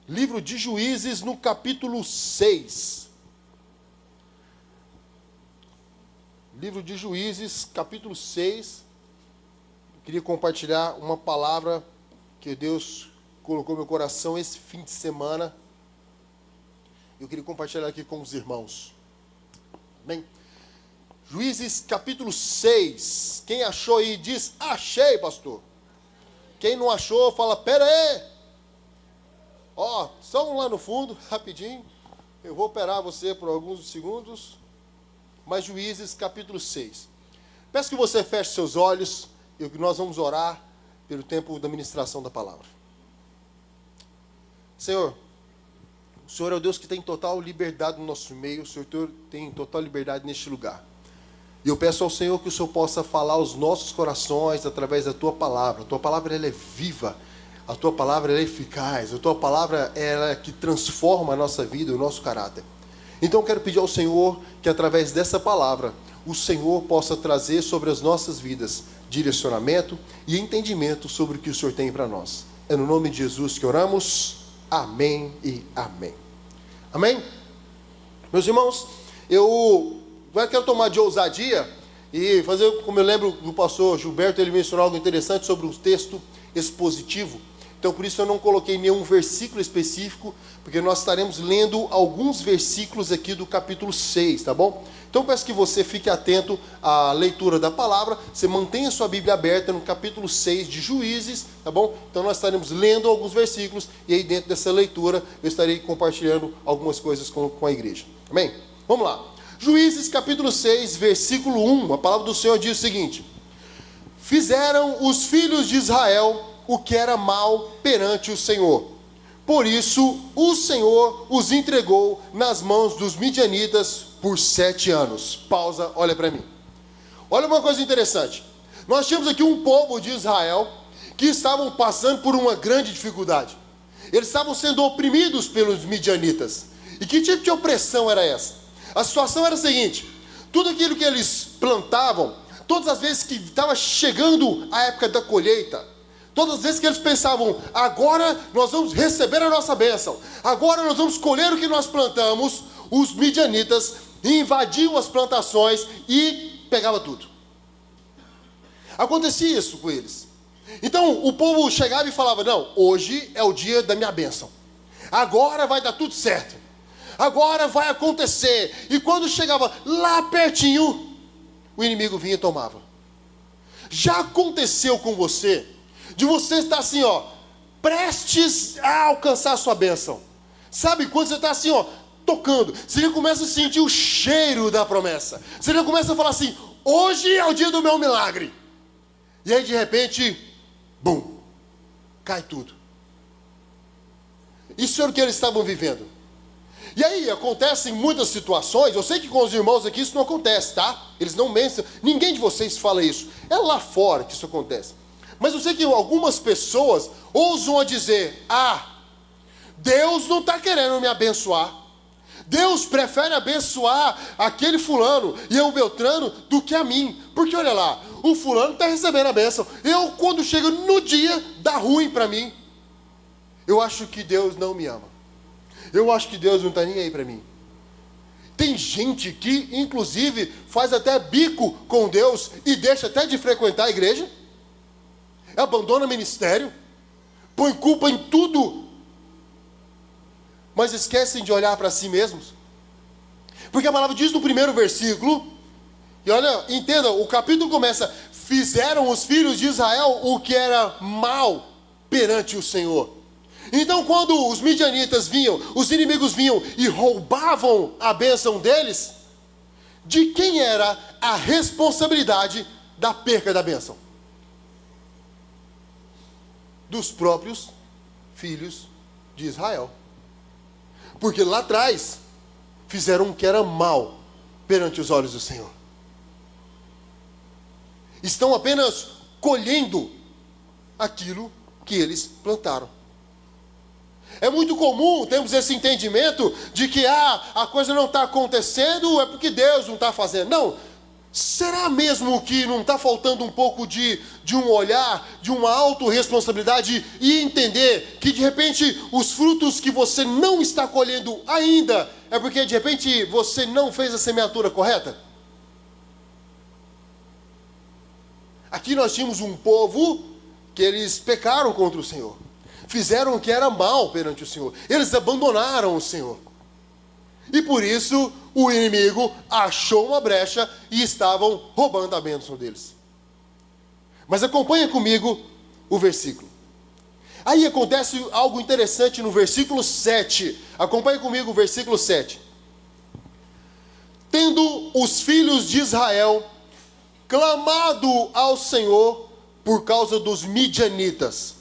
Livro de Juízes, no capítulo 6. Livro de Juízes, capítulo 6. Eu queria compartilhar uma palavra que Deus colocou no meu coração esse fim de semana. Eu queria compartilhar aqui com os irmãos. Amém? Juízes, capítulo 6. Quem achou aí, diz, achei, pastor. Quem não achou, fala, pera aí. Ó, só um lá no fundo, rapidinho. Eu vou operar você por alguns segundos. Mas Juízes, capítulo 6. Peço que você feche seus olhos e nós vamos orar pelo tempo da ministração da palavra. Senhor, o Senhor é o Deus que tem total liberdade no nosso meio. O Senhor tem total liberdade neste lugar. E eu peço ao Senhor que o Senhor possa falar aos nossos corações através da Tua palavra. A Tua palavra ela é viva. A Tua palavra ela é eficaz. A Tua palavra ela é que transforma a nossa vida, o nosso caráter. Então eu quero pedir ao Senhor que através dessa palavra, o Senhor possa trazer sobre as nossas vidas direcionamento e entendimento sobre o que o Senhor tem para nós. É no nome de Jesus que oramos. Amém e amém. Amém? Meus irmãos, eu quero tomar de ousadia e fazer, como eu lembro do pastor Gilberto, ele mencionou algo interessante sobre o texto expositivo. Então, por isso eu não coloquei nenhum versículo específico, porque nós estaremos lendo alguns versículos aqui do capítulo 6, tá bom? Então, peço que você fique atento à leitura da palavra, você mantenha sua Bíblia aberta no capítulo 6 de Juízes, tá bom? Então, nós estaremos lendo alguns versículos, e aí dentro dessa leitura, eu estarei compartilhando algumas coisas com a igreja. Amém? Vamos lá. Juízes, capítulo 6, versículo 1, a palavra do Senhor diz o seguinte: fizeram os filhos de Israel o que era mal perante o Senhor. Por isso, o Senhor os entregou nas mãos dos midianitas por 7 anos. Pausa, olha para mim. Olha uma coisa interessante. Nós tínhamos aqui um povo de Israel que estavam passando por uma grande dificuldade. Eles estavam sendo oprimidos pelos midianitas. E que tipo de opressão era essa? A situação era a seguinte: tudo aquilo que eles plantavam, todas as vezes que estava chegando a época da colheita, todas as vezes que eles pensavam, agora nós vamos receber a nossa bênção, agora nós vamos colher o que nós plantamos, os midianitas invadiam as plantações e pegavam tudo. Acontecia isso com eles. Então o povo chegava e falava, não, hoje é o dia da minha bênção, agora vai dar tudo certo, agora vai acontecer. E quando chegava lá pertinho, o inimigo vinha e tomava. Já aconteceu com você de você estar assim, ó, prestes a alcançar a sua bênção? Sabe quando você está assim, ó, tocando, você já começa a sentir o cheiro da promessa, você já começa a falar assim, hoje é o dia do meu milagre. E aí de repente, bum, cai tudo. Isso era o que eles estavam vivendo. E aí acontecem muitas situações. Eu sei que com os irmãos aqui isso não acontece, tá? Eles não mencionam, ninguém de vocês fala isso, é lá fora que isso acontece. Mas eu sei que algumas pessoas ousam a dizer, Deus não está querendo me abençoar, Deus prefere abençoar aquele fulano e o Beltrano do que a mim, porque olha lá, o fulano está recebendo a bênção, eu quando chego no dia dá ruim para mim. Eu acho que Deus não me ama, eu acho que Deus não está nem aí para mim. Tem gente que inclusive faz até bico com Deus e deixa até de frequentar a igreja, abandona o ministério, põe culpa em tudo, mas esquecem de olhar para si mesmos. Porque a palavra diz no primeiro versículo, e olha, entenda, o capítulo começa, fizeram os filhos de Israel o que era mal perante o Senhor. Então quando os midianitas vinham, os inimigos vinham e roubavam a bênção deles, de quem era a responsabilidade da perca da bênção? Dos próprios filhos de Israel. Porque lá atrás fizeram o que era mal perante os olhos do Senhor. Estão apenas colhendo aquilo que eles plantaram. É muito comum termos esse entendimento de que a coisa não está acontecendo, é porque Deus não está fazendo. Não, Será mesmo que não está faltando um pouco de um olhar, de uma autorresponsabilidade e entender que de repente os frutos que você não está colhendo ainda é porque de repente você não fez a semeadura correta? Aqui nós tínhamos um povo que eles pecaram contra o Senhor, fizeram o que era mal perante o Senhor, eles abandonaram o Senhor. E por isso o inimigo achou uma brecha e estavam roubando a bênção deles. Mas acompanha comigo o versículo. Aí acontece algo interessante no versículo 7. Acompanha comigo o versículo 7. Tendo os filhos de Israel clamado ao Senhor por causa dos midianitas,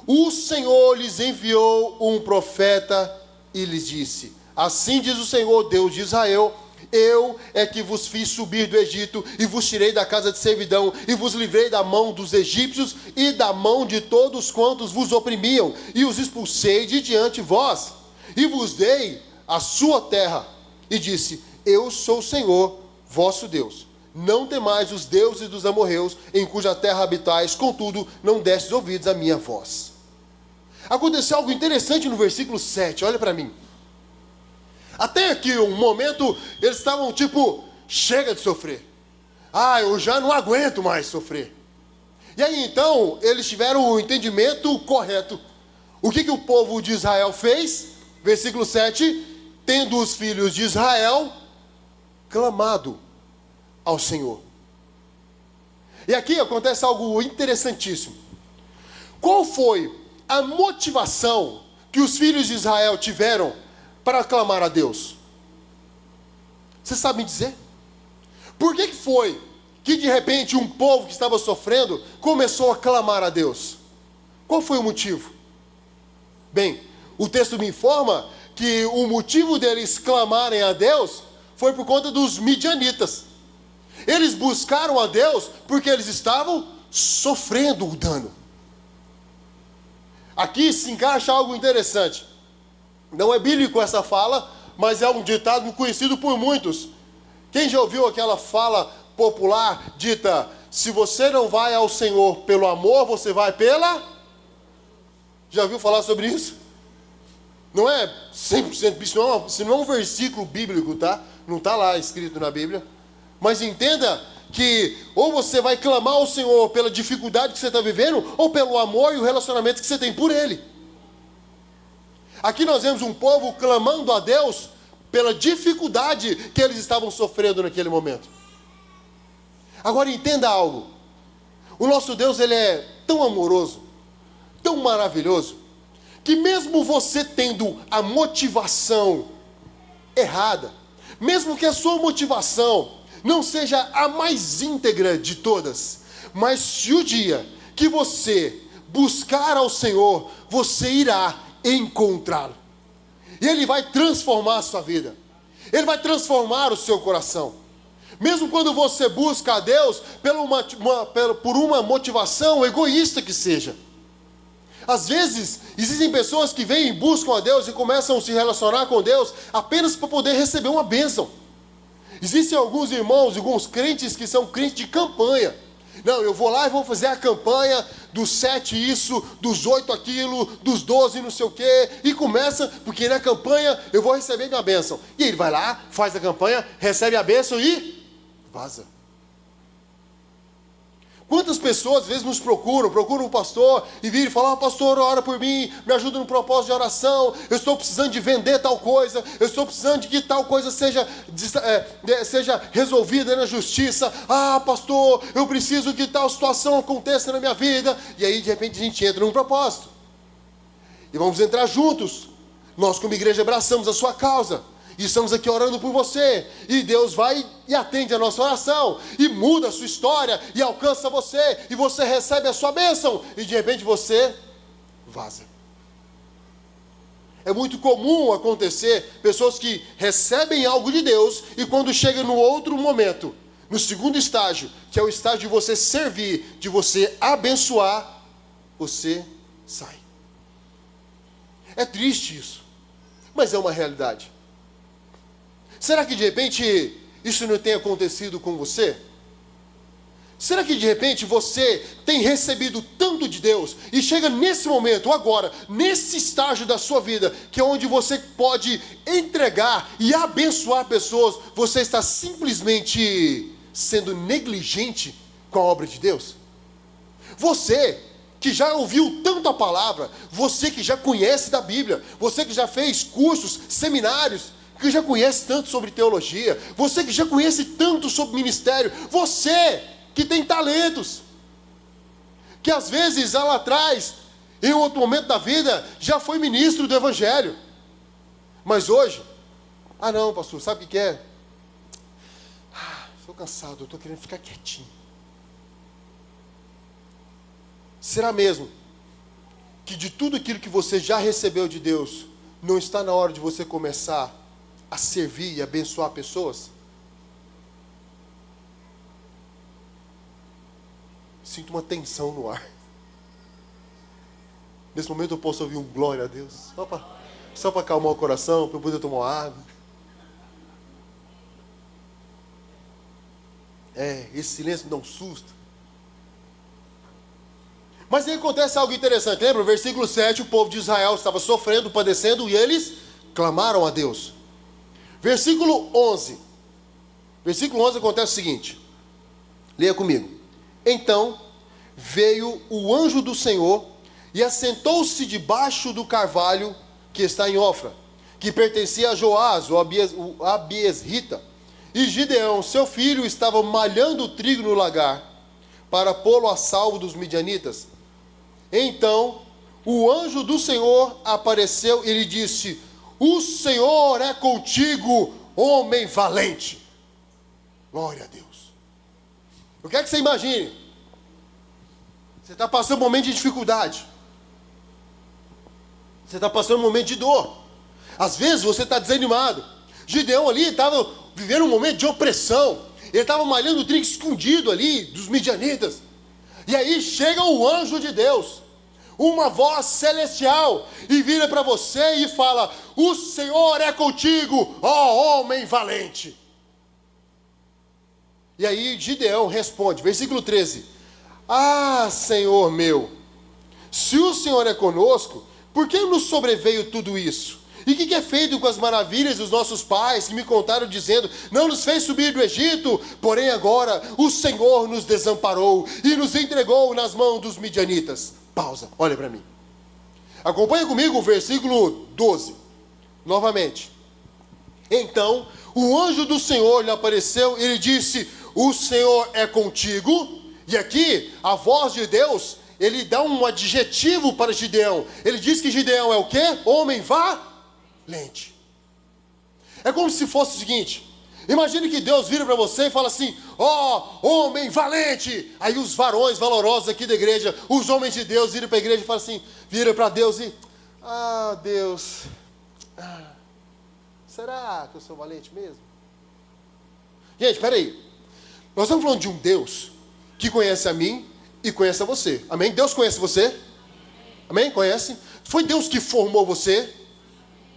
o Senhor lhes enviou um profeta e lhes disse: assim diz o Senhor, Deus de Israel: eu é que vos fiz subir do Egito, e vos tirei da casa de servidão, e vos livrei da mão dos egípcios, e da mão de todos quantos vos oprimiam, e os expulsei de diante de vós, e vos dei a sua terra, e disse: eu sou o Senhor, vosso Deus. Não temais os deuses dos amorreus, em cuja terra habitais, contudo, não destes ouvidos à minha voz. Aconteceu algo interessante no versículo 7, olha para mim. Até aqui, um momento, eles estavam tipo: chega de sofrer. Eu já não aguento mais sofrer. E aí então, eles tiveram o entendimento correto. O que o povo de Israel fez? Versículo 7, tendo os filhos de Israel clamado ao Senhor. E aqui acontece algo interessantíssimo. Qual foi a motivação que os filhos de Israel tiveram para clamar a Deus? Vocês sabem dizer? Por que foi que de repente um povo que estava sofrendo começou a clamar a Deus? Qual foi o motivo? Bem, o texto me informa que o motivo deles clamarem a Deus foi por conta dos midianitas. Eles buscaram a Deus porque eles estavam sofrendo o dano. Aqui se encaixa algo interessante. Não é bíblico essa fala, mas é um ditado conhecido por muitos. Quem já ouviu aquela fala popular dita: se você não vai ao Senhor pelo amor, você vai pela... Já ouviu falar sobre isso? Não é 100% isso não é um versículo bíblico, tá? Não está lá escrito na Bíblia. Mas entenda que ou você vai clamar ao Senhor pela dificuldade que você está vivendo, ou pelo amor e o relacionamento que você tem por Ele. Aqui nós vemos um povo clamando a Deus pela dificuldade que eles estavam sofrendo naquele momento. Agora entenda algo. O nosso Deus, Ele é tão amoroso, tão maravilhoso, que mesmo você tendo a motivação errada, mesmo que a sua motivação não seja a mais íntegra de todas, mas se o dia que você buscar ao Senhor, você irá encontrá-lo. E Ele vai transformar a sua vida. Ele vai transformar o seu coração. Mesmo quando você busca a Deus por uma motivação egoísta que seja. Às vezes, existem pessoas que vêm e buscam a Deus e começam a se relacionar com Deus apenas para poder receber uma bênção. Existem alguns irmãos, alguns crentes que são crentes de campanha. Não, eu vou lá e vou fazer a campanha dos 7 isso, dos 8 aquilo, dos 12 não sei o quê. E começa, porque na campanha eu vou receber minha bênção. E ele vai lá, faz a campanha, recebe a bênção e vaza. Quantas pessoas às vezes nos procuram o pastor e viram e falam: pastor, ora por mim, me ajuda no propósito de oração, eu estou precisando de vender tal coisa, eu estou precisando de que tal coisa seja resolvida na justiça. Pastor, eu preciso que tal situação aconteça na minha vida. E aí de repente a gente entra num propósito. E vamos entrar juntos. Nós como igreja abraçamos a sua causa. E estamos aqui orando por você. E Deus vai e atende a nossa oração. E muda a sua história. E alcança você. E você recebe a sua bênção. E de repente você vaza. É muito comum acontecer pessoas que recebem algo de Deus. E quando chega no outro momento, no segundo estágio, que é o estágio de você servir, de você abençoar, você sai. É triste isso. Mas é uma realidade. Será que de repente isso não tem acontecido com você? Será que de repente você tem recebido tanto de Deus e chega nesse momento, agora, nesse estágio da sua vida, que é onde você pode entregar e abençoar pessoas, você está simplesmente sendo negligente com a obra de Deus? Você que já ouviu tanto a palavra, você que já conhece da Bíblia, você que já fez cursos, seminários, que já conhece tanto sobre teologia, você que já conhece tanto sobre ministério, você que tem talentos, que às vezes lá atrás, em outro momento da vida, já foi ministro do Evangelho, mas hoje, não, pastor, sabe o que é? Estou cansado, estou querendo ficar quietinho. Será mesmo que de tudo aquilo que você já recebeu de Deus, não está na hora de você começar a servir e abençoar pessoas? Sinto uma tensão no ar. Nesse momento eu posso ouvir um glória a Deus, só para acalmar o coração, para eu poder tomar água. Esse silêncio me dá um susto. Mas aí acontece algo interessante. Lembra? No versículo 7, o povo de Israel estava sofrendo, padecendo, e eles clamaram a Deus. Versículo 11. Versículo 11 acontece o seguinte. Leia comigo. Então veio o anjo do Senhor e assentou-se debaixo do carvalho que está em Ofra, que pertencia a Joás, o Abiesrita. E Gideão, seu filho, estava malhando o trigo no lagar, para pô-lo a salvo dos midianitas. Então o anjo do Senhor apareceu e lhe disse: o Senhor é contigo, homem valente. Glória a Deus. Eu quero que você imagine, você está passando um momento de dificuldade, você está passando um momento de dor, às vezes você está desanimado. Gideão ali estava vivendo um momento de opressão, ele estava malhando o trigo escondido ali dos midianitas, e aí chega o anjo de Deus, uma voz celestial, e vira para você e fala: o Senhor é contigo, ó homem valente. E aí Gideão responde, versículo 13: Senhor meu, se o Senhor é conosco, por que nos sobreveio tudo isso? E o que é feito com as maravilhas dos nossos pais, que me contaram dizendo: não nos fez subir do Egito, porém agora o Senhor nos desamparou e nos entregou nas mãos dos midianitas. Pausa, olha para mim. Acompanha comigo o versículo 12, novamente. Então o anjo do Senhor lhe apareceu e lhe disse: o Senhor é contigo. E aqui a voz de Deus, ele dá um adjetivo para Gideão. Ele diz que Gideão é o quê? Homem valente. É como se fosse o seguinte: imagine que Deus vira para você e fala assim: homem valente. Aí os varões valorosos aqui da igreja, os homens de Deus, viram para a igreja e falam assim, vira para Deus e: Deus, será que eu sou valente mesmo? Gente, espera aí. Nós estamos falando de um Deus que conhece a mim e conhece a você. Amém? Deus conhece você? Amém? Conhece? Foi Deus que formou você?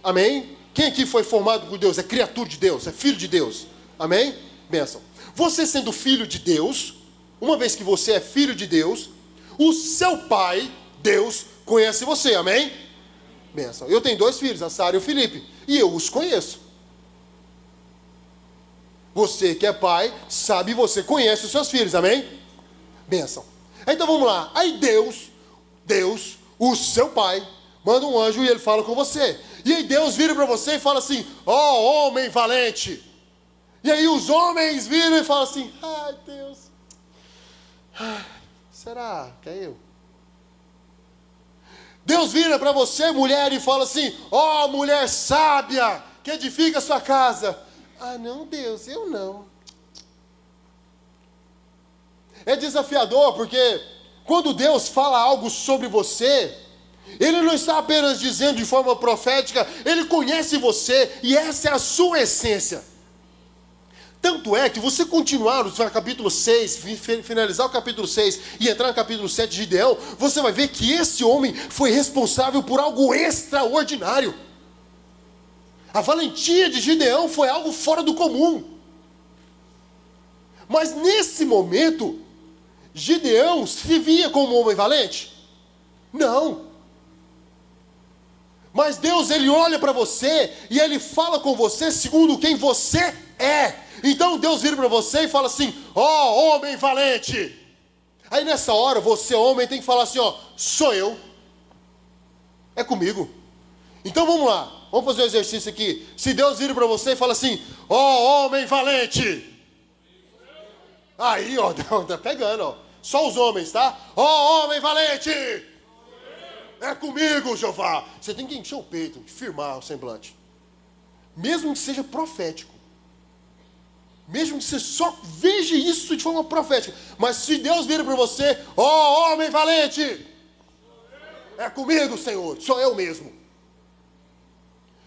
Amém? Quem aqui foi formado por Deus? É criatura de Deus, é filho de Deus. Amém? Bênção. Você sendo filho de Deus, uma vez que você é filho de Deus, o seu pai, Deus, conhece você. Amém? Bênção. Eu tenho 2 filhos, a Sara e o Felipe, e eu os conheço. Você que é pai, sabe, você conhece os seus filhos, amém? Bênção. Então vamos lá. Aí Deus, o seu pai, manda um anjo e ele fala com você. E aí Deus vira para você e fala assim: homem valente. E aí os homens viram e falam assim: Deus, será que é eu? Deus vira para você, mulher, e fala assim: mulher sábia, que edifica a sua casa. Não, Deus, eu não. É desafiador, porque quando Deus fala algo sobre você, Ele não está apenas dizendo de forma profética, Ele conhece você, e essa é a sua essência. Tanto é que você continuar no capítulo 6, finalizar o capítulo 6 e entrar no capítulo 7 de Gideão, você vai ver que esse homem foi responsável por algo extraordinário. A valentia de Gideão foi algo fora do comum. Mas nesse momento, Gideão se via como um homem valente? Não. Mas Deus, Ele olha para você e Ele fala com você segundo quem você é. Então Deus vira para você e fala assim: ó, homem valente. Aí nessa hora, você, homem, tem que falar assim: ó, sou eu. É comigo. Então vamos lá, vamos fazer um exercício aqui. Se Deus vira para você e fala assim: ó, homem valente. Aí, ó, tá pegando, ó. Só os homens, tá? Ó, homem valente. É comigo, Jeová. Você tem que encher o peito, firmar o semblante. Mesmo que seja profético. Mesmo que você só veja isso de forma profética. Mas se Deus vira para você: ó, homem valente. É comigo, Senhor. Sou eu mesmo.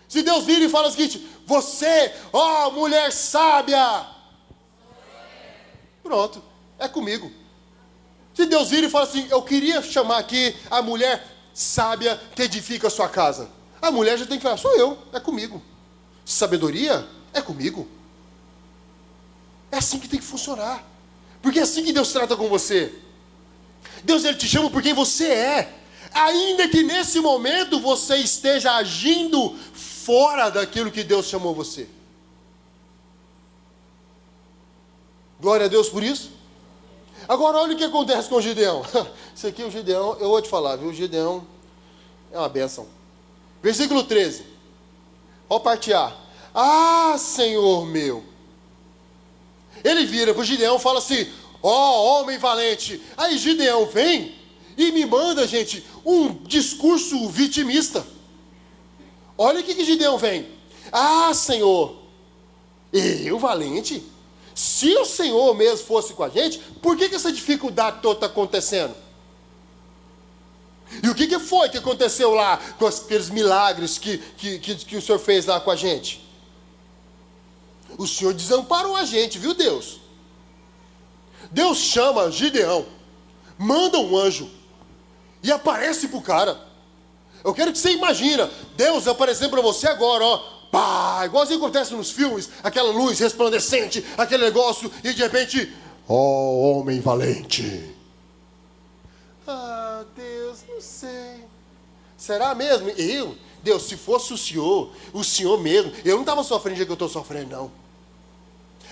Se Deus vira e fala o seguinte: você, ó, mulher sábia. Pronto, é comigo. Se Deus vira e fala assim: eu queria chamar aqui a mulher sábia que edifica a sua casa. A mulher já tem que falar: sou eu, é comigo. Sabedoria é comigo. É assim que tem que funcionar. Porque é assim que Deus trata com você. Deus, Ele te chama por quem você é. Ainda que nesse momento você esteja agindo fora daquilo que Deus chamou você. Glória a Deus por isso. Agora olha o que acontece com o Gideão. Isso aqui, o Gideão, eu vou te falar, viu? O Gideão é uma bênção. Versículo 13. Ó, parte A. Ah, Senhor meu. Ele vira para o Gideão e fala assim: ó, homem valente. Aí Gideão vem e me manda, gente, um discurso vitimista. Olha o que Gideão vem. Ah, Senhor, eu valente? Se o Senhor mesmo fosse com a gente, por que essa dificuldade toda está acontecendo? E o que foi que aconteceu lá com aqueles milagres que o Senhor fez lá com a gente? O Senhor desamparou a gente, viu, Deus? Deus chama Gideão, manda um anjo e aparece para o cara. Eu quero que você imagine Deus aparecendo para você agora, ó, pá, igualzinho acontece nos filmes, aquela luz resplandecente, aquele negócio, e de repente, ó, homem valente. Ah, Deus, não sei. Será mesmo? Eu? Deus, se fosse o Senhor mesmo, eu não estava sofrendo do jeito que eu estou sofrendo, não.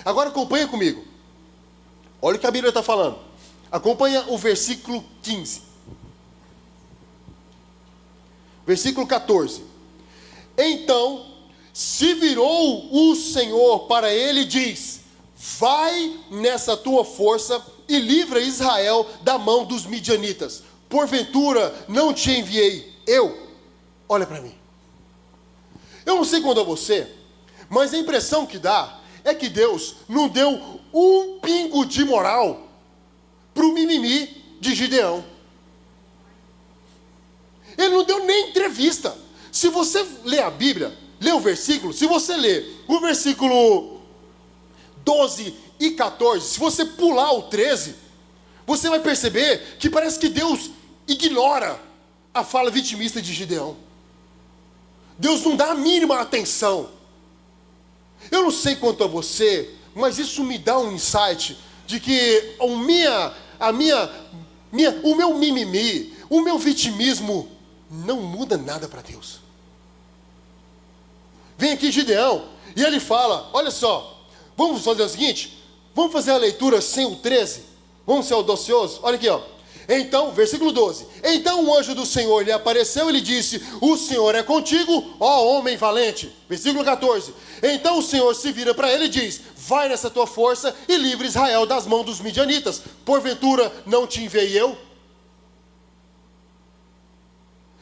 Agora acompanha comigo. Olha o que a Bíblia está falando. Acompanha o versículo 15. Versículo 14. Então se virou o Senhor para ele e diz: vai nessa tua força e livra Israel da mão dos midianitas. Porventura não te enviei eu? Olha para mim. Eu não sei quanto a você, mas a impressão que dá é que Deus não deu um pingo de moral para o mimimi de Gideão. Ele não deu nem entrevista. Se você ler a Bíblia, lê o versículo, se você ler o versículo 12 e 14, se você pular o 13, você vai perceber que parece que Deus ignora a fala vitimista de Gideão. Deus não dá a mínima atenção. Eu não sei quanto a você, mas isso me dá um insight de que o meu mimimi, o meu vitimismo não muda nada para Deus. Vem aqui Gideão e ele fala: olha só, vamos fazer o seguinte, vamos fazer a leitura sem o 13, vamos ser audaciosos. Olha aqui, ó. Então, versículo 12. Então o anjo do Senhor lhe apareceu e lhe disse: o Senhor é contigo, ó homem valente. Versículo 14. Então o Senhor se vira para ele e diz: vai nessa tua força e livre Israel das mãos dos midianitas. Porventura não te enviei eu?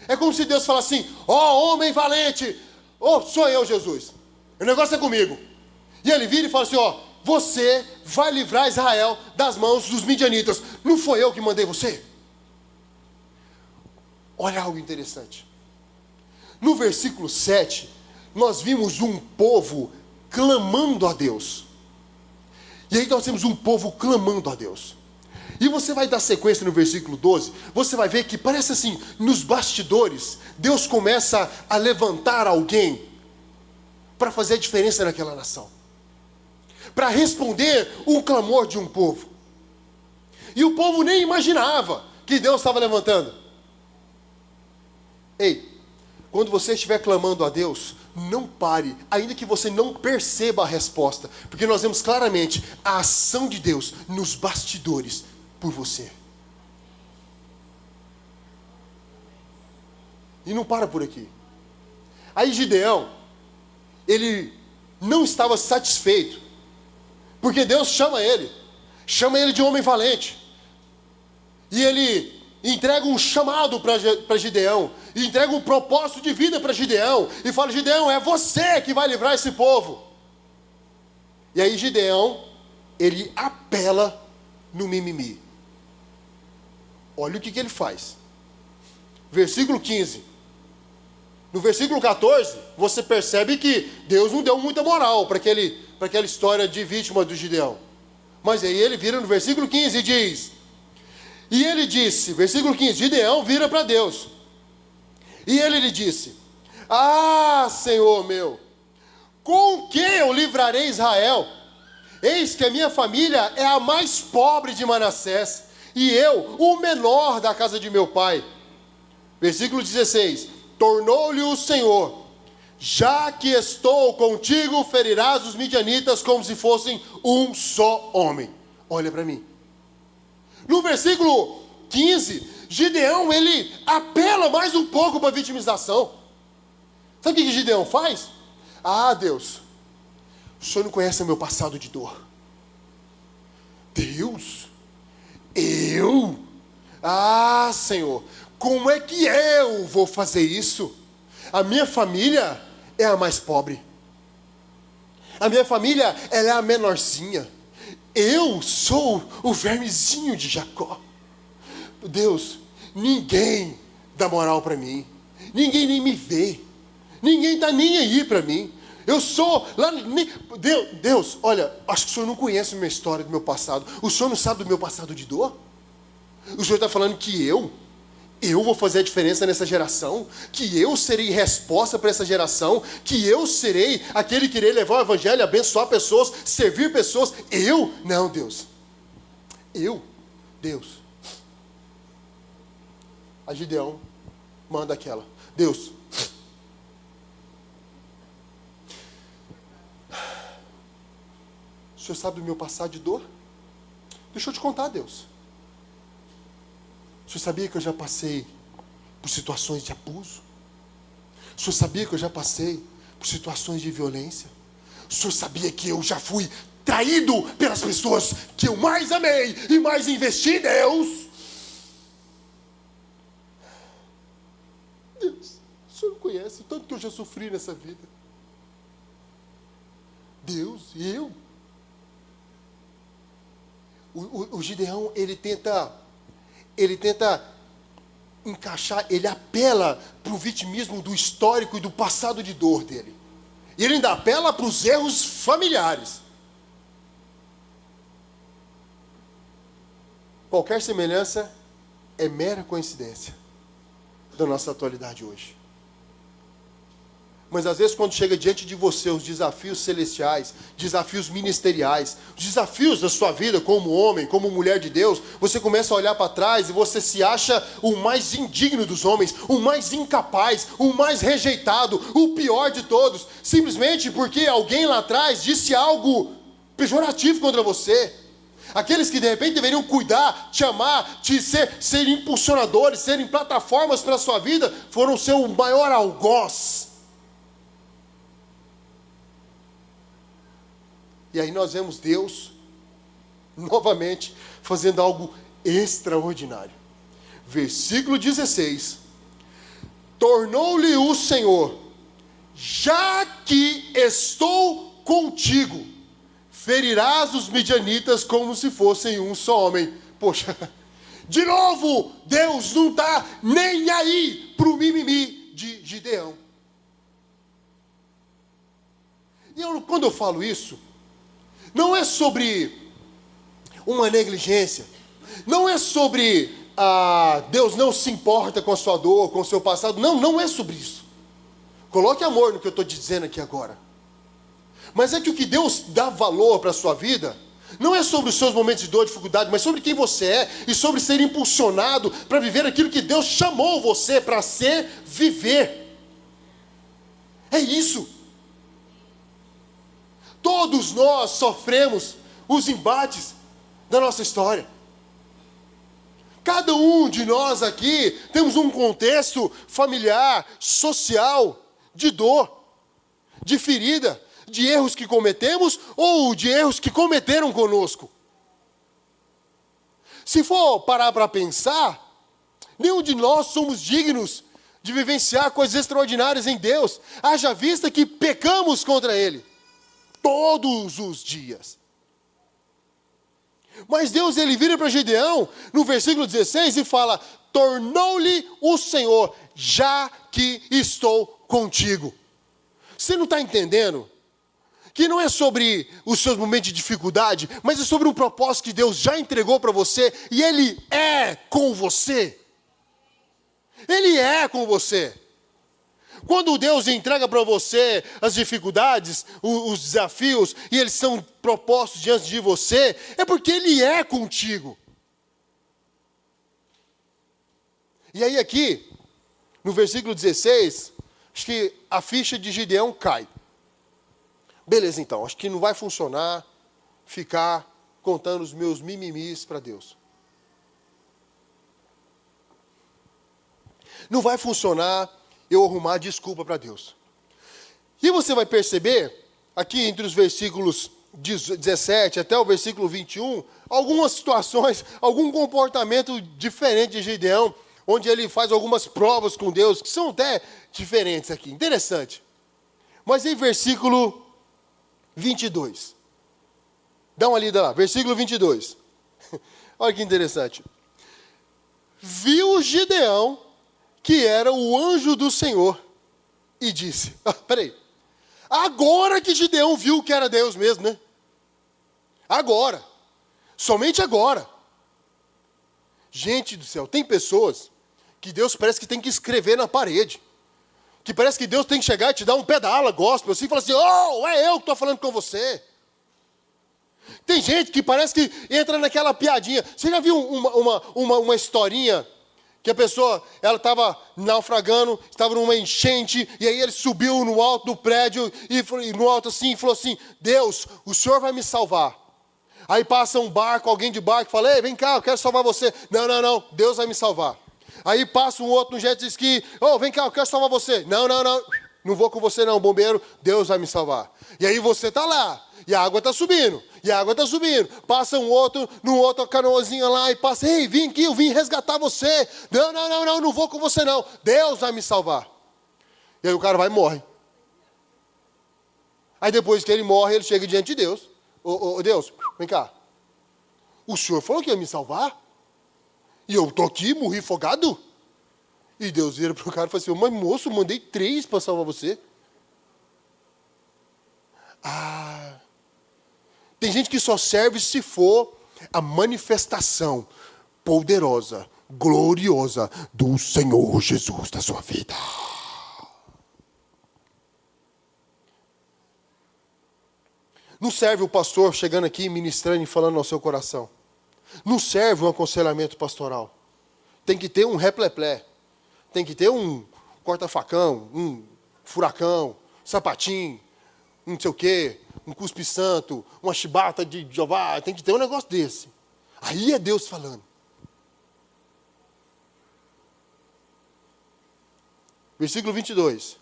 É como se Deus falasse assim: ó homem valente, ó, sou eu, Jesus. O negócio é comigo. E ele vira e fala assim: ó, você vai livrar Israel das mãos dos midianitas. Não foi eu que mandei você? Olha algo interessante. No versículo 7, nós vimos um povo clamando a Deus. E aí nós temos um povo clamando a Deus. E você vai dar sequência no versículo 12, você vai ver que parece assim, nos bastidores, Deus começa a levantar alguém para fazer a diferença naquela nação. para responder um clamor de um povo. E o povo nem imaginava que Deus estava levantando. Ei, quando você estiver clamando a Deus, não pare, ainda que você não perceba a resposta, porque nós vemos claramente a ação de Deus nos bastidores por você. E não para por aqui. Aí Gideão, ele não estava satisfeito, porque Deus chama ele de homem valente, e ele entrega um chamado para Gideão, e entrega um propósito de vida para Gideão, e fala: Gideão, é você que vai livrar esse povo. E aí Gideão, ele apela no mimimi. Olha o que ele faz. Versículo 15. No versículo 14, você percebe que Deus não deu muita moral para aquela história de vítima do Gideão. Mas aí ele vira no versículo 15 e diz: e ele disse, versículo 15, Gideão vira para Deus. E ele lhe disse: ah, Senhor meu, com que eu livrarei Israel? Eis que a minha família é a mais pobre de Manassés, e eu, o menor da casa de meu pai. Versículo 16, tornou-lhe o Senhor: já que estou contigo, ferirás os midianitas como se fossem um só homem. Olha para mim. No versículo 15, Gideão, ele apela mais um pouco para a vitimização. Sabe o que Gideão faz? Ah, Deus, o Senhor não conhece o meu passado de dor. Deus? Eu? Ah, Senhor, como é que eu vou fazer isso? A minha família é a mais pobre. A minha família, ela é a menorzinha. Eu sou o vermezinho de Jacó. Deus, ninguém dá moral para mim. Ninguém nem me vê. Ninguém está nem aí para mim. Eu sou lá... Deus, olha, acho que o Senhor não conhece a minha história, do meu passado. O Senhor não sabe do meu passado de dor? O Senhor está falando que eu vou fazer a diferença nessa geração, que eu serei resposta para essa geração, que eu serei aquele que irei levar o evangelho, abençoar pessoas, servir pessoas. Eu? Não, Deus. Deus. A Gideão manda aquela: Deus, o Senhor sabe do meu passado de dor? Deixa eu te contar, Deus. O Senhor sabia que eu já passei por situações de abuso? O Senhor sabia que eu já passei por situações de violência? O Senhor sabia que eu já fui traído pelas pessoas que eu mais amei e mais investi, Deus? Deus, o Senhor não conhece o tanto que eu já sofri nessa vida. Deus, e eu? O Gideão, ele tenta encaixar, ele apela para o vitimismo do histórico e do passado de dor dele. E ele ainda apela para os erros familiares. Qualquer semelhança é mera coincidência da nossa atualidade hoje. Mas às vezes quando chega diante de você os desafios celestiais, desafios ministeriais, os desafios da sua vida como homem, como mulher de Deus, você começa a olhar para trás e você se acha o mais indigno dos homens, o mais incapaz, o mais rejeitado, o pior de todos, simplesmente porque alguém lá atrás disse algo pejorativo contra você. Aqueles que de repente deveriam cuidar, te amar, ser impulsionadores, serem plataformas para a sua vida, foram o seu maior algoz. E aí nós vemos Deus, novamente, fazendo algo extraordinário. Versículo 16. Tornou-lhe o Senhor: já que estou contigo, ferirás os midianitas como se fossem um só homem. Poxa, de novo, Deus não está nem aí para o mimimi de Gideão. E quando eu falo isso, não é sobre uma negligência, não é sobre Deus não se importa com a sua dor, com o seu passado. Não é sobre isso. Coloque amor no que eu estou dizendo aqui agora. Mas é que o que Deus dá valor para a sua vida não é sobre os seus momentos de dor, dificuldade, mas sobre quem você é e sobre ser impulsionado para viver aquilo que Deus chamou você para ser, viver. É isso. Todos nós sofremos os embates da nossa história. Cada um de nós aqui temos um contexto familiar, social, de dor, de ferida, de erros que cometemos ou de erros que cometeram conosco. Se for parar para pensar, nenhum de nós somos dignos de vivenciar coisas extraordinárias em Deus, haja vista que pecamos contra Ele todos os dias. Mas Deus, ele vira para Gideão, no versículo 16, e fala: tornou-lhe o Senhor, já que estou contigo. Você não está entendendo? Que não é sobre os seus momentos de dificuldade, mas é sobre um propósito que Deus já entregou para você, e Ele é com você. Ele é com você. Quando Deus entrega para você as dificuldades, os desafios, e eles são propostos diante de você, é porque Ele é contigo. E aí aqui, no versículo 16, acho que a ficha de Gideão cai. Beleza então, acho que não vai funcionar ficar contando os meus mimimis para Deus. Não vai funcionar eu arrumar desculpa para Deus. E você vai perceber, aqui entre os versículos 17 até o versículo 21, algumas situações, algum comportamento diferente de Gideão, onde ele faz algumas provas com Deus, que são até diferentes aqui. Interessante. Mas em versículo 22. Dá uma lida lá, versículo 22. Olha que interessante. Viu Gideão que era o anjo do Senhor, e disse, peraí, agora que Gideão viu que era Deus mesmo, né? Agora, somente agora. Gente do céu, tem pessoas que Deus parece que tem que escrever na parede, que parece que Deus tem que chegar e te dar um pedala gospel, assim, e falar assim, oh, é eu que estou falando com você. Tem gente que parece que entra naquela piadinha. Você já viu uma historinha, que a pessoa, ela estava naufragando, estava numa enchente, e aí ele subiu no alto do prédio, e no alto assim, e falou assim, Deus, o Senhor vai me salvar. Aí passa um barco, alguém de barco, fala, ei, vem cá, eu quero salvar você. Não, Deus vai me salvar. Aí passa um outro no jet ski, oh, vem cá, eu quero salvar você. Não vou com você não, bombeiro, Deus vai me salvar. E aí você está lá, e a água está subindo, passa um outro, no outro canoazinha lá, e passa, ei, vim aqui, eu vim resgatar você. Não vou com você não, Deus vai me salvar. E aí o cara vai e morre. Aí depois que ele morre, ele chega diante de Deus. Ô Deus, vem cá. O Senhor falou que ia me salvar? E eu estou aqui, morri afogado? E Deus vira para o cara e fala assim, mas moço, mandei 3 para salvar você. Tem gente que só serve se for a manifestação poderosa, gloriosa do Senhor Jesus na sua vida. Não serve o pastor chegando aqui, ministrando e falando ao seu coração. Não serve um aconselhamento pastoral. Tem que ter um repleplé. Tem que ter um corta-facão, um furacão, sapatinho, um não sei o quê, um cuspe santo, uma chibata de Jeová. Tem que ter um negócio desse. Aí é Deus falando. Versículo 22.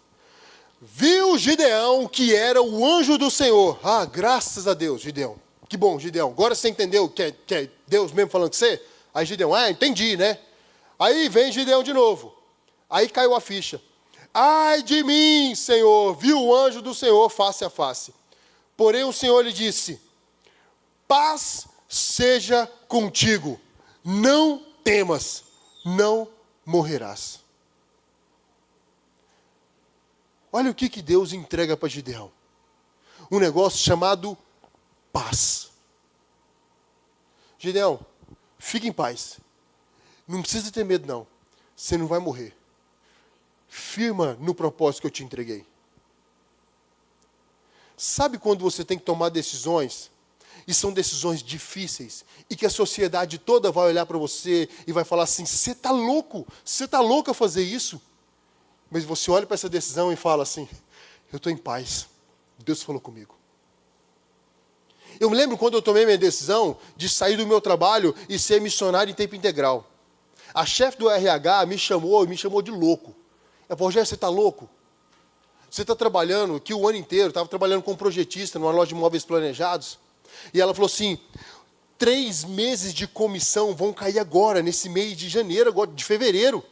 Viu Gideão que era o anjo do Senhor. Graças a Deus, Gideão. Que bom, Gideão. Agora você entendeu que é Deus mesmo falando com você? Aí Gideão, entendi, né? Aí vem Gideão de novo. Aí caiu a ficha. Ai de mim, Senhor, viu o anjo do Senhor face a face. Porém o Senhor lhe disse, paz seja contigo, não temas, não morrerás. Olha o que Deus entrega para Gideão. Um negócio chamado paz. Gideão, fique em paz. Não precisa ter medo não. Você não vai morrer. Firma no propósito que eu te entreguei. Sabe quando você tem que tomar decisões, e são decisões difíceis, e que a sociedade toda vai olhar para você e vai falar assim, você está louco, você está louco a fazer isso? Mas você olha para essa decisão e fala assim, eu estou em paz, Deus falou comigo. Eu me lembro quando eu tomei minha decisão de sair do meu trabalho e ser missionário em tempo integral. A chefe do RH me chamou de louco. Ela falou, Rogério, você está louco? Você está trabalhando aqui o ano inteiro, estava trabalhando como projetista numa loja de móveis planejados. E ela falou assim, 3 meses de comissão vão cair agora, nesse mês de janeiro, agora, de fevereiro.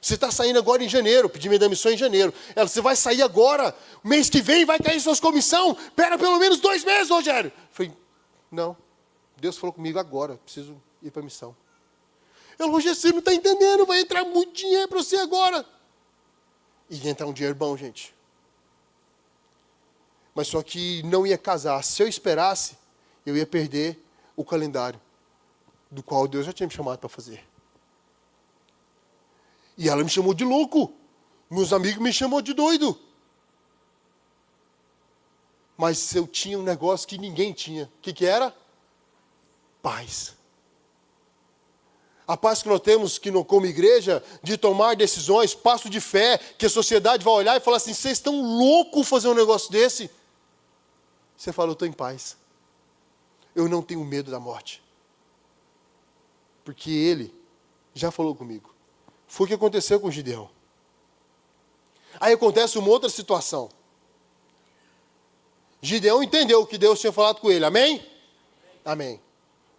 Você está saindo agora em janeiro, pedi minha demissão em janeiro. Ela, você vai sair agora, mês que vem vai cair suas comissão. Espera pelo menos 2 meses, Rogério. Eu falei, não, Deus falou comigo agora, preciso ir para a missão. Eu, Rogério, você não está entendendo, vai entrar muito dinheiro para você agora. E ia entrar um dinheiro bom, gente. Mas só que não ia casar. Se eu esperasse, eu ia perder o calendário, do qual Deus já tinha me chamado para fazer. E ela me chamou de louco. Meus amigos me chamou de doido. Mas eu tinha um negócio que ninguém tinha. O que era? Paz. A paz que nós temos como igreja, de tomar decisões, passo de fé, que a sociedade vai olhar e falar assim, vocês estão loucos fazer um negócio desse? Você fala, eu estou em paz. Eu não tenho medo da morte. Porque Ele já falou comigo. Foi o que aconteceu com Gideão. Aí acontece uma outra situação. Gideão entendeu o que Deus tinha falado com ele. Amém? Amém.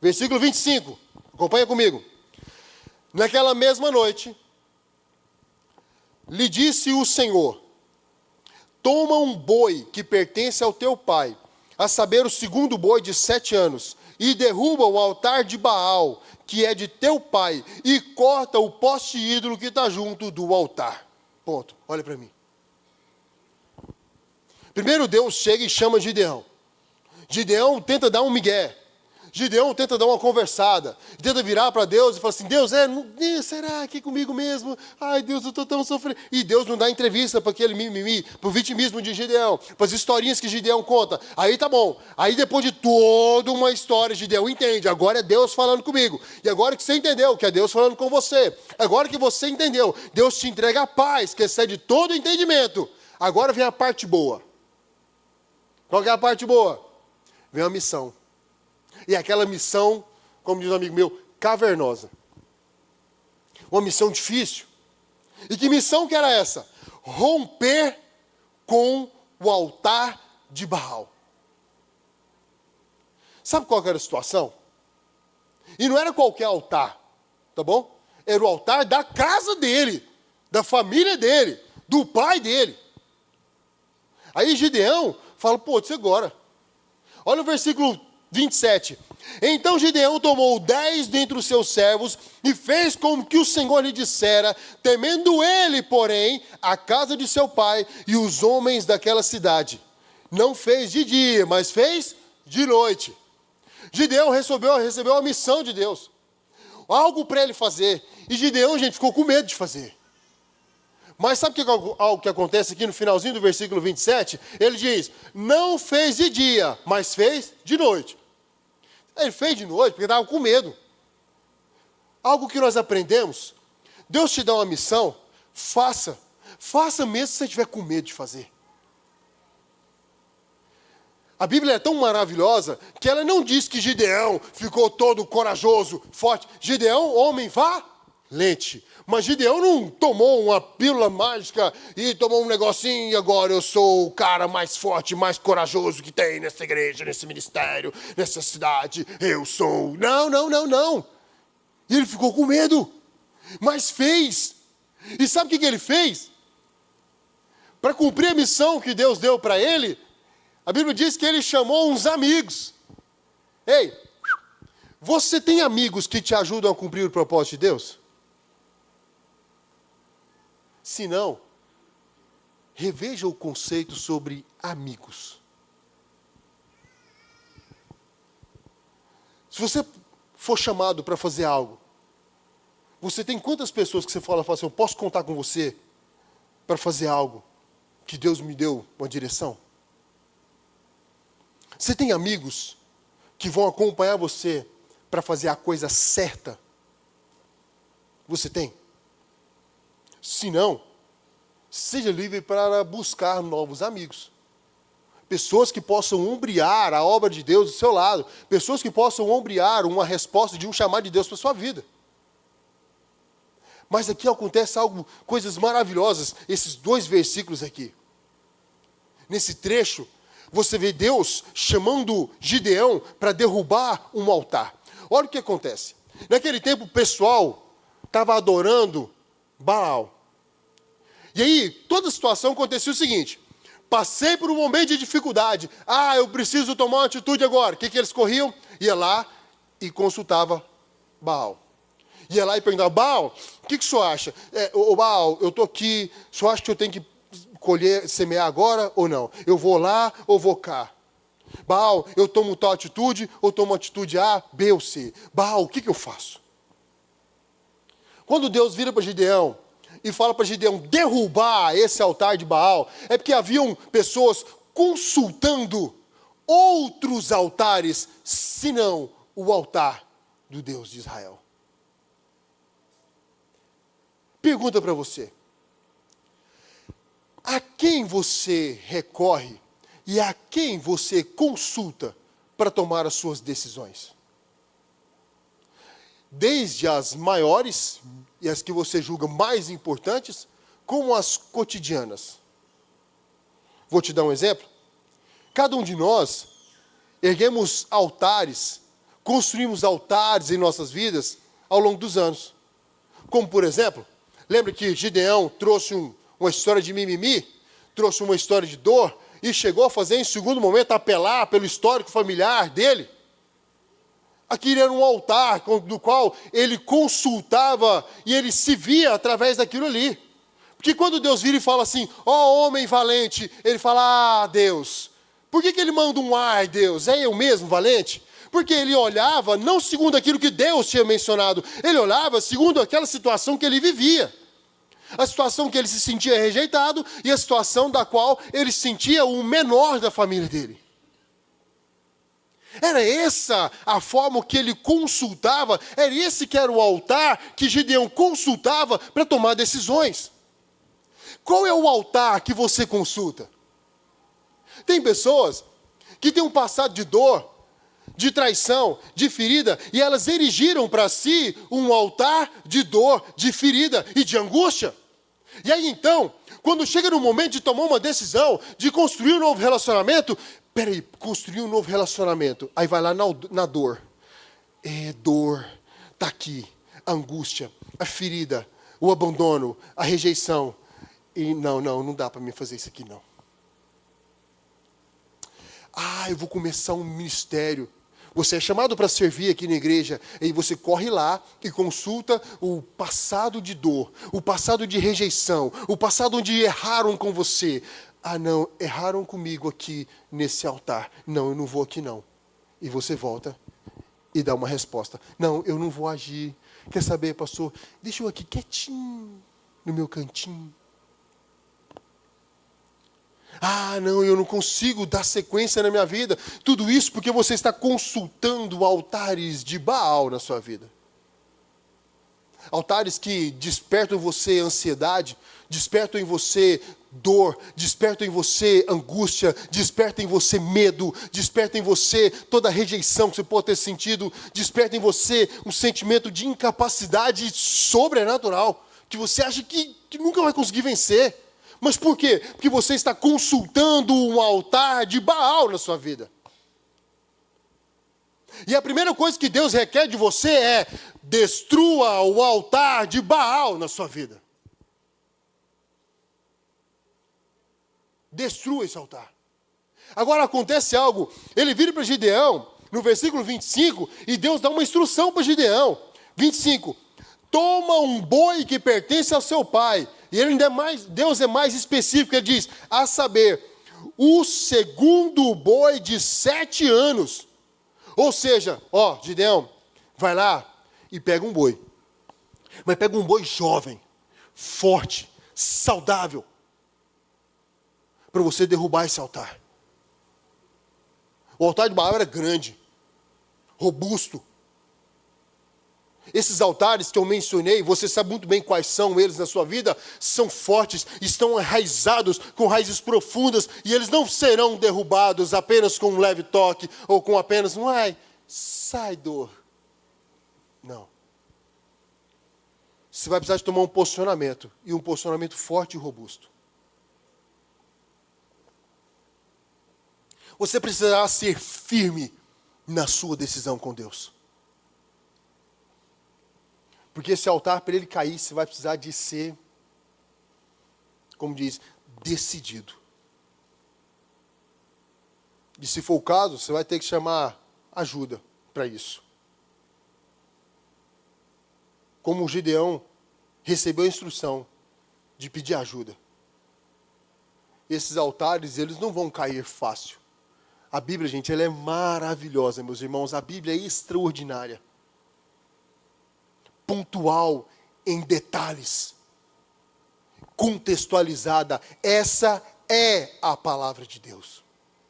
Versículo 25. Acompanha comigo. Naquela mesma noite, lhe disse o Senhor, toma um boi que pertence ao teu pai, a saber, o segundo boi de 7 anos, e derruba o altar de Baal, que é de teu pai, e corta o poste ídolo que está junto do altar. Ponto. Olha para mim. Primeiro Deus chega e chama Gideão. Gideão tenta dar um migué. Gideão tenta dar uma conversada. Tenta virar para Deus e falar assim, Deus, será que é comigo mesmo? Ai, Deus, eu estou tão sofrendo. E Deus não dá entrevista para aquele mimimi, para o vitimismo de Gideão, para as historinhas que Gideão conta. Aí tá bom. Aí depois de toda uma história, Gideão entende. Agora é Deus falando comigo. E agora que você entendeu que é Deus falando com você. Agora que você entendeu, Deus te entrega a paz, que excede todo o entendimento. Agora vem a parte boa. Qual que é a parte boa? Vem a missão. E aquela missão, como diz um amigo meu, cavernosa. Uma missão difícil. E que missão que era essa? Romper com o altar de Baal. Sabe qual que era a situação? E não era qualquer altar, tá bom? Era o altar da casa dele, da família dele, do pai dele. Aí Gideão fala, isso agora. Olha o versículo 27. Então Gideão tomou 10 dentre os seus servos e fez como que o Senhor lhe dissera, temendo ele, porém, a casa de seu pai e os homens daquela cidade. Não fez de dia, mas fez de noite. Gideão recebeu a missão de Deus. Algo para ele fazer. E Gideão, gente, ficou com medo de fazer. Mas sabe algo que acontece aqui no finalzinho do versículo 27? Ele diz, não fez de dia, mas fez de noite. Ele fez de noite porque estava com medo. Algo que nós aprendemos, Deus te dá uma missão, faça. Faça mesmo se você estiver com medo de fazer. A Bíblia é tão maravilhosa que ela não diz que Gideão ficou todo corajoso, forte. Gideão, homem valente. Mas Gideão não tomou uma pílula mágica e tomou um negocinho e agora eu sou o cara mais forte, mais corajoso que tem nessa igreja, nesse ministério, nessa cidade. Eu sou. Não. E ele ficou com medo, mas fez. E sabe o que ele fez? Para cumprir a missão que Deus deu para ele, a Bíblia diz que ele chamou uns amigos. Ei, você tem amigos que te ajudam a cumprir o propósito de Deus? Se não, reveja o conceito sobre amigos. Se você for chamado para fazer algo, você tem quantas pessoas que você fala assim, eu posso contar com você para fazer algo que Deus me deu uma direção? Você tem amigos que vão acompanhar você para fazer a coisa certa? Você tem? Se não, seja livre para buscar novos amigos. Pessoas que possam ombrear a obra de Deus do seu lado. Pessoas que possam ombrear uma resposta de um chamado de Deus para a sua vida. Mas aqui acontece coisas maravilhosas, esses 2 versículos aqui. Nesse trecho, você vê Deus chamando Gideão para derrubar um altar. Olha o que acontece. Naquele tempo, o pessoal estava adorando Baal. E aí, toda a situação acontecia o seguinte. Passei por um momento de dificuldade. Eu preciso tomar uma atitude agora. O que eles corriam? Ia lá e consultava Baal. Ia lá e perguntava, Baal, o que o senhor acha? Baal, eu estou aqui, o senhor acha que eu tenho que semear agora ou não? Eu vou lá ou vou cá? Baal, eu tomo tal atitude ou tomo atitude A, B ou C? Baal, o que eu faço? Quando Deus vira para Gideão e fala para Gideão derrubar esse altar de Baal, é porque haviam pessoas consultando outros altares, senão o altar do Deus de Israel. Pergunta para você. A quem você recorre e a quem você consulta para tomar as suas decisões? Desde as maiores e as que você julga mais importantes, como as cotidianas. Vou te dar um exemplo. Cada um de nós erguemos altares, construímos altares em nossas vidas ao longo dos anos. Como, por exemplo, lembra que Gideão trouxe uma história de mimimi, trouxe uma história de dor, e chegou a fazer, em segundo momento, apelar pelo histórico familiar dele? Aquilo era um altar do qual ele consultava e ele se via através daquilo ali. Porque quando Deus vira e fala assim, homem valente, ele fala, Deus, por que ele manda um Deus? É eu mesmo valente? Porque ele olhava não segundo aquilo que Deus tinha mencionado, ele olhava segundo aquela situação que ele vivia. A situação que ele se sentia rejeitado e a situação da qual ele se sentia o menor da família dele. Era essa a forma que ele consultava, era esse que era o altar que Gideão consultava para tomar decisões. Qual é o altar que você consulta? Tem pessoas que têm um passado de dor, de traição, de ferida, e elas erigiram para si um altar de dor, de ferida e de angústia. E aí então, quando chega no momento de tomar uma decisão, de construir um novo relacionamento, construir um novo relacionamento, aí vai lá na dor. Dor, está aqui, a angústia, a ferida, o abandono, a rejeição. E não dá para mim fazer isso aqui não. Eu vou começar um ministério. Você é chamado para servir aqui na igreja, e você corre lá e consulta o passado de dor, o passado de rejeição, o passado onde erraram com você. Não, erraram comigo aqui nesse altar. Não, eu não vou aqui não. E você volta e dá uma resposta. Não, eu não vou agir. Quer saber, pastor? Deixa eu aqui quietinho, no meu cantinho. Não, eu não consigo dar sequência na minha vida. Tudo isso porque você está consultando altares de Baal na sua vida. Altares que despertam em você ansiedade, despertam em você dor, despertam em você angústia, despertam em você medo, despertam em você toda a rejeição que você pode ter sentido, despertam em você um sentimento de incapacidade sobrenatural, que você acha que nunca vai conseguir vencer. Mas por quê? Porque você está consultando um altar de Baal na sua vida. E a primeira coisa que Deus requer de você é: destrua o altar de Baal na sua vida. Destrua esse altar. Agora acontece algo. Ele vira para Gideão, no versículo 25, e Deus dá uma instrução para Gideão. 25. Toma um boi que pertence ao seu pai. E ele ainda Deus é mais específico, ele diz, a saber, o segundo boi de 7 anos. Ou seja, Gideão, vai lá e pega um boi. Mas pega um boi jovem, forte, saudável, para você derrubar esse altar. O altar de Baal era grande, robusto. Esses altares que eu mencionei, você sabe muito bem quais são eles na sua vida, são fortes, estão enraizados com raízes profundas, e eles não serão derrubados apenas com um leve toque, ou com apenas um, ai, sai dor. Não. Você vai precisar de tomar um posicionamento, e um posicionamento forte e robusto. Você precisará ser firme na sua decisão com Deus. Porque esse altar, para ele cair, você vai precisar de ser, como diz, decidido. E se for o caso, você vai ter que chamar ajuda para isso. Como o Gideão recebeu a instrução de pedir ajuda. Esses altares, eles não vão cair fácil. A Bíblia, gente, ela é maravilhosa, meus irmãos. A Bíblia é extraordinária. Pontual em detalhes. Contextualizada. Essa é a palavra de Deus.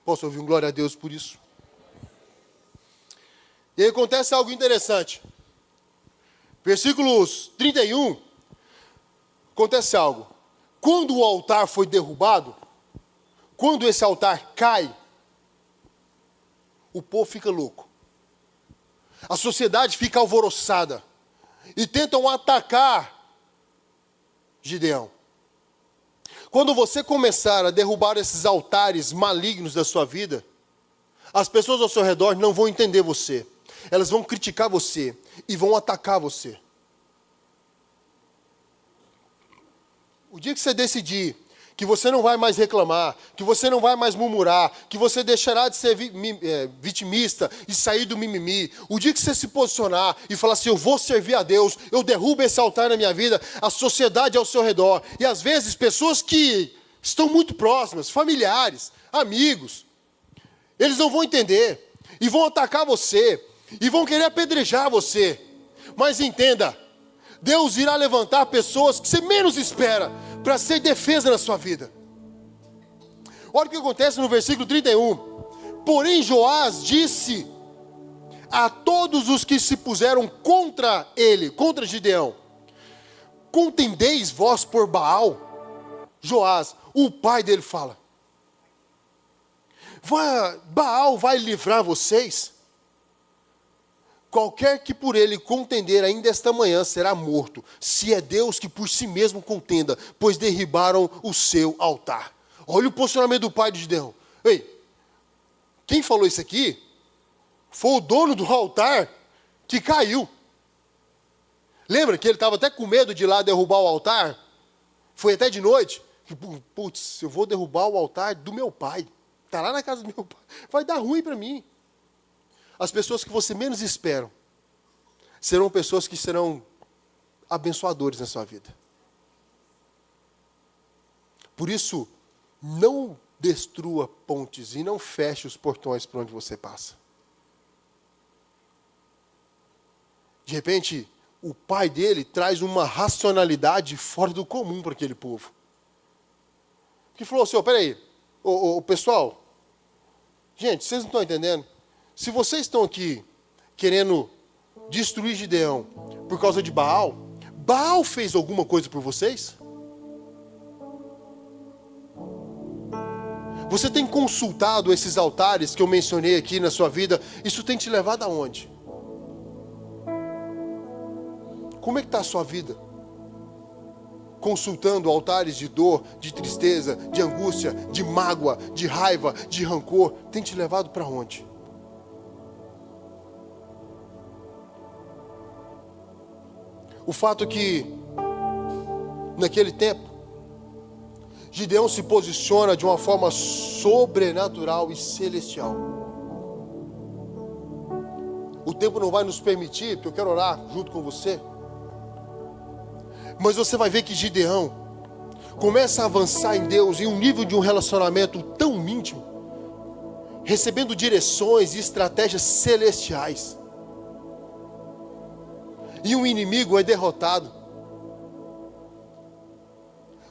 Posso ouvir um glória a Deus por isso? E aí acontece algo interessante. Versículos 31, acontece algo. Quando o altar foi derrubado, quando esse altar cai, o povo fica louco. A sociedade fica alvoroçada. E tentam atacar Gideão. Quando você começar a derrubar esses altares malignos da sua vida, as pessoas ao seu redor não vão entender você. Elas vão criticar você e vão atacar você. O dia que você decidir que você não vai mais reclamar, que você não vai mais murmurar, que você deixará de ser vitimista e sair do mimimi, o dia que você se posicionar e falar assim, eu vou servir a Deus, eu derrubo esse altar na minha vida, a sociedade ao seu redor, e às vezes pessoas que estão muito próximas, familiares, amigos, eles não vão entender, e vão atacar você, e vão querer apedrejar você, mas entenda, Deus irá levantar pessoas que você menos espera, para ser defesa na sua vida. Olha o que acontece no versículo 31. Porém Joás disse a todos os que se puseram contra ele, contra Gideão, contendeis vós por Baal? Joás, o pai dele fala, Baal vai livrar vocês? Qualquer que por ele contender ainda esta manhã será morto, se é Deus que por si mesmo contenda, pois derribaram o seu altar. Olha o posicionamento do pai de Gideão. Ei, quem falou isso aqui foi o dono do altar que caiu. Lembra que ele estava até com medo de ir lá derrubar o altar? Foi até de noite. Putz, eu vou derrubar o altar do meu pai. Está lá na casa do meu pai. Vai dar ruim para mim. As pessoas que você menos espera serão pessoas que serão abençoadores na sua vida. Por isso, não destrua pontes e não feche os portões por onde você passa. De repente, o pai dele traz uma racionalidade fora do comum para aquele povo. Que falou assim, peraí, pessoal, gente, vocês não estão entendendo? Se vocês estão aqui querendo destruir Gideão por causa de Baal, Baal fez alguma coisa por vocês? Você tem consultado esses altares que eu mencionei aqui na sua vida? Isso tem te levado aonde? Como é que está a sua vida? Consultando altares de dor, de tristeza, de angústia, de mágoa, de raiva, de rancor, tem te levado para onde? O fato é que, naquele tempo, Gideão se posiciona de uma forma sobrenatural e celestial. O tempo não vai nos permitir, porque eu quero orar junto com você. Mas você vai ver que Gideão começa a avançar em Deus em um nível de um relacionamento tão íntimo, recebendo direções e estratégias celestiais. E o inimigo é derrotado.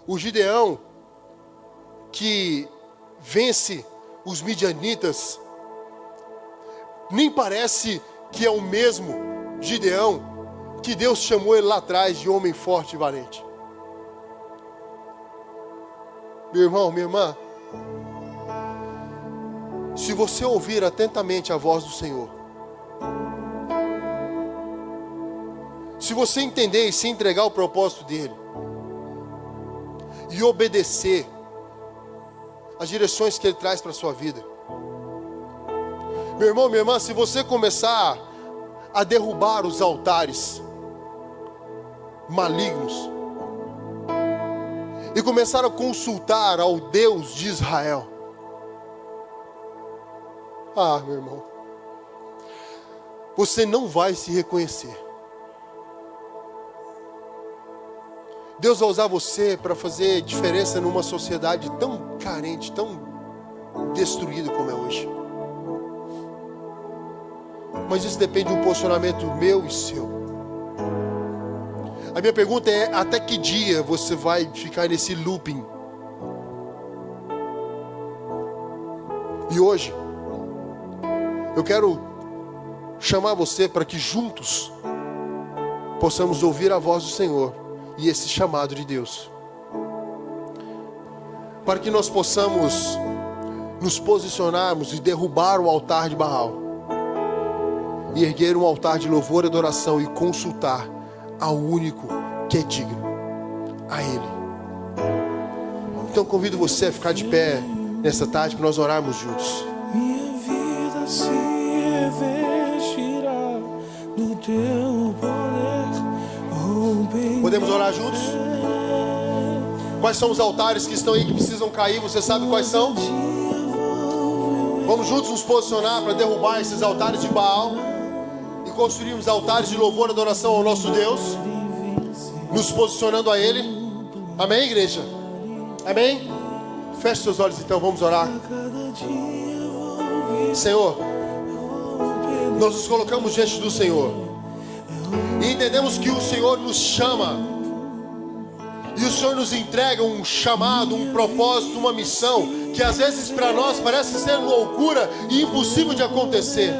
O Gideão que vence os midianitas nem parece que é o mesmo Gideão que Deus chamou ele lá atrás de homem forte e valente. Meu irmão, minha irmã, se você ouvir atentamente a voz do Senhor, se você entender e se entregar ao propósito dele, e obedecer as direções que ele traz para a sua vida, meu irmão, minha irmã, se você começar a derrubar os altares malignos e começar a consultar ao Deus de Israel, meu irmão, você não vai se reconhecer. Deus vai usar você para fazer diferença numa sociedade tão carente, tão destruída como é hoje. Mas isso depende de um posicionamento meu e seu. A minha pergunta é: até que dia você vai ficar nesse looping? E hoje eu quero chamar você para que juntos possamos ouvir a voz do Senhor e esse chamado de Deus, para que nós possamos nos posicionarmos e derrubar o altar de Baal e erguer um altar de louvor e adoração e consultar ao único que é digno, a Ele. Então convido você a ficar de pé nessa tarde para nós orarmos juntos. Minha vida se revestirá do teu poder. Podemos orar juntos? Quais são os altares que estão aí que precisam cair? Você sabe quais são? Vamos juntos nos posicionar para derrubar esses altares de Baal e construirmos altares de louvor e adoração ao nosso Deus, nos posicionando a Ele. Amém, igreja? Amém? Feche seus olhos então, vamos orar. Senhor, nós nos colocamos diante do Senhor e entendemos que o Senhor nos chama, e o Senhor nos entrega um chamado, um propósito, uma missão, que às vezes para nós parece ser loucura e impossível de acontecer.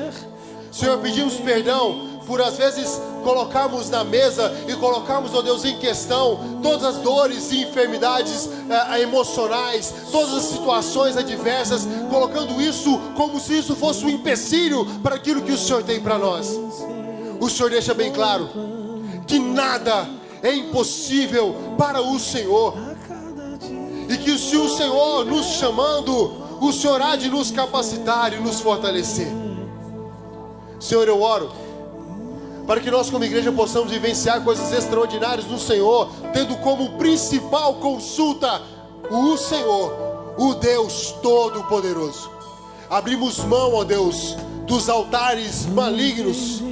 Senhor, pedimos perdão por às vezes colocarmos na mesa e colocarmos, ó Deus, em questão todas as dores e enfermidades emocionais, todas as situações adversas, colocando isso como se isso fosse um empecilho para aquilo que o Senhor tem para nós. O Senhor deixa bem claro que nada é impossível para o Senhor, e que se o Senhor nos chamando, o Senhor há de nos capacitar e nos fortalecer. Senhor, eu oro para que nós como igreja possamos vivenciar coisas extraordinárias no Senhor, tendo como principal consulta o Senhor, o Deus Todo-Poderoso. Abrimos mão, ó Deus, dos altares malignos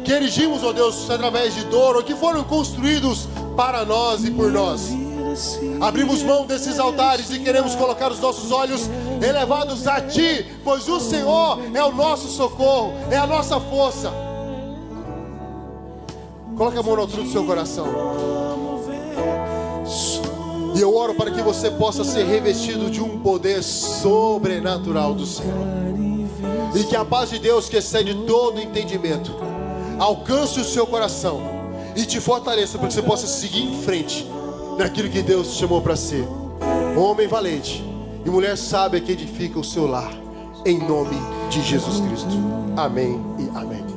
que erigimos, ó Deus, através de dor, ou que foram construídos para nós e por nós. Abrimos mão desses altares e queremos colocar os nossos olhos elevados a Ti, pois o Senhor é o nosso socorro, é a nossa força. Coloque a mão no altura do seu coração. E eu oro para que você possa ser revestido de um poder sobrenatural do Senhor, e que a paz de Deus, que excede todo entendimento, alcance o seu coração e te fortaleça para que você possa seguir em frente naquilo que Deus te chamou para ser. Homem valente e mulher sábia que edifica o seu lar, em nome de Jesus Cristo. Amém e amém.